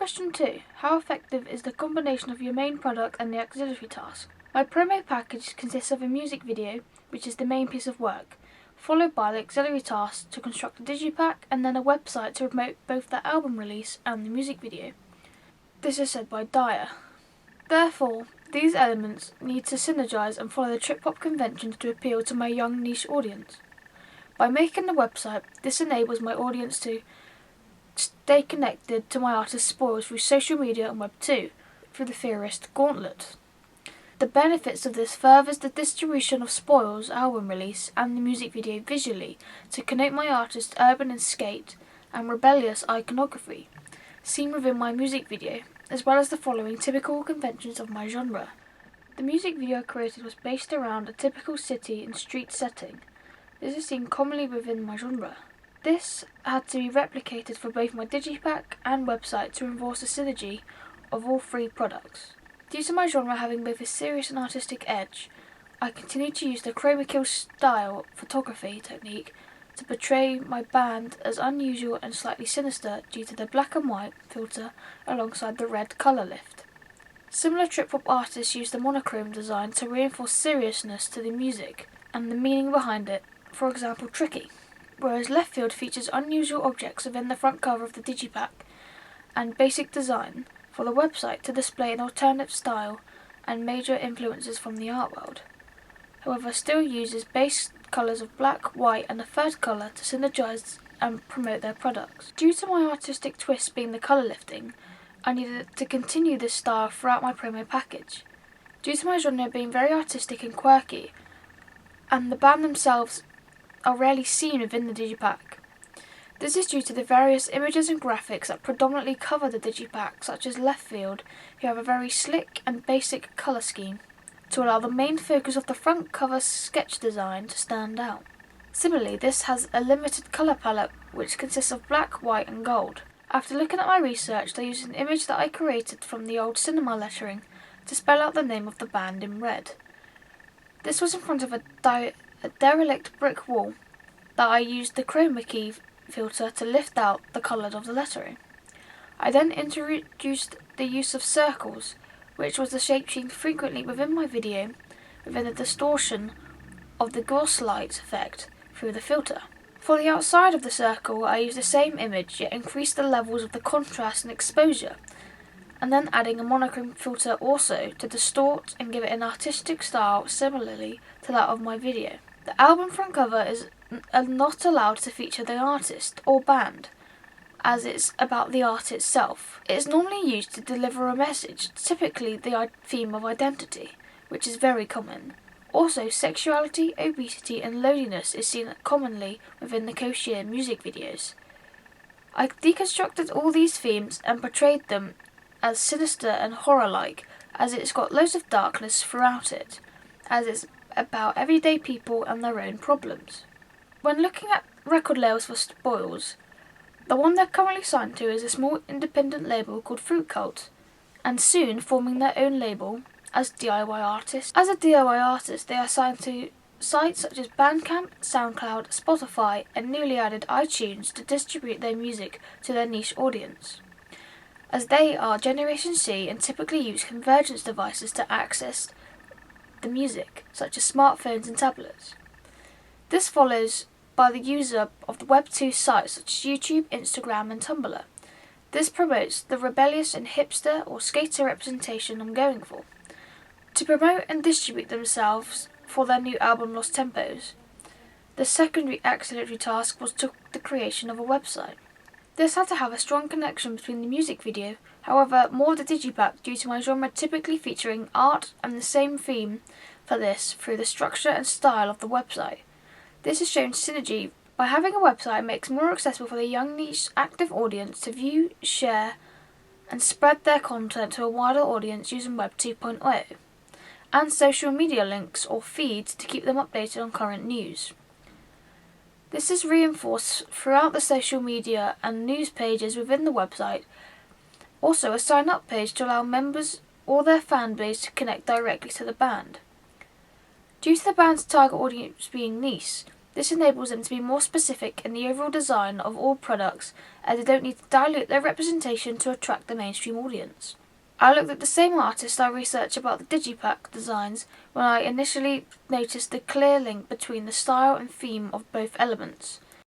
Question 2. How effective is the combination of your main product and the auxiliary task? My promo package consists of a music video, which is the main piece of work, followed by the auxiliary task to construct a digipack and then a website to promote both the album release and the music video. This is said by Dyer. Therefore, these elements need to synergize and follow the trip-hop conventions to appeal to my young niche audience. By making the website, this enables my audience to stay connected to my artist Spoils through social media and Web 2, through the Theorist Gauntlet. The benefits of this furthers the distribution of Spoils' album release and the music video visually to connote my artist's urban and skate and rebellious iconography, seen within my music video, as well as the following typical conventions of my genre. The music video created was based around a typical city and street setting. This is seen commonly within my genre. This had to be replicated for both my digipack and website to enforce the synergy of all three products. Due to my genre having both a serious and artistic edge, I continue to use the chroma key style photography technique to portray my band as unusual and slightly sinister due to the black and white filter alongside the red colour lift. Similar trip-hop artists use the monochrome design to reinforce seriousness to the music and the meaning behind it, for example Tricky, whereas Left Field features unusual objects within the front cover of the digipack and basic design for the website to display an alternative style and major influences from the art world. However, still uses base colours of black, white and a third colour to synergize and promote their products. Due to my artistic twist being the colour lifting, I needed to continue this style throughout my promo package. Due to my genre being very artistic and quirky, and the band themselves are rarely seen within the digipack. This is due to the various images and graphics that predominantly cover the digipack, such as Left Field, who have a very slick and basic colour scheme, to allow the main focus of the front cover sketch design to stand out. Similarly, this has a limited colour palette which consists of black, white and gold. After looking at my research, I used an image that I created from the old cinema lettering to spell out the name of the band in red. This was in front of a derelict brick wall that I used the chroma key filter to lift out the colour of the lettering. I then introduced the use of circles, which was the shape seen frequently within my video, within the distortion of the gloss light effect through the filter. For the outside of the circle, I used the same image, yet increased the levels of the contrast and exposure, and then adding a monochrome filter also to distort and give it an artistic style similarly to that of my video. The album front cover is not allowed to feature the artist or band, as it's about the art itself. It is normally used to deliver a message, typically the theme of identity, which is very common. Also, sexuality, obesity and loneliness is seen commonly within the Koshier music videos. I deconstructed all these themes and portrayed them as sinister and horror-like, as it's got loads of darkness throughout it, as it's about everyday people and their own problems. When looking at record labels for Spoils, the one they're currently signed to is a small independent label called Fruit Cult, and soon forming their own label as DIY artists. As a DIY artist, they are signed to sites such as Bandcamp, SoundCloud, Spotify, and newly added iTunes to distribute their music to their niche audience, as they are Generation C and typically use convergence devices to access the music, such as smartphones and tablets. This follows by the user of the Web 2 sites such as YouTube, Instagram and Tumblr. This promotes the rebellious and hipster or skater representation I'm going for, to promote and distribute themselves for their new album Lost Tempos. The secondary auxiliary task was the creation of a website. This had to have a strong connection between the music video, however more the digipack due to my genre typically featuring art and the same theme for this through the structure and style of the website. This has shown synergy by having a website makes more accessible for the young niche active audience to view, share and spread their content to a wider audience using Web 2.0 and social media links or feeds to keep them updated on current news. This is reinforced throughout the social media and news pages within the website. Also a sign-up page to allow members or their fan base to connect directly to the band. Due to the band's target audience being niche, This enables them to be more specific in the overall design of all products, as they don't need to dilute their representation to attract the mainstream audience. I looked at the same artist I researched about the Digipack designs when I initially noticed the clear link between the style and theme of both elements.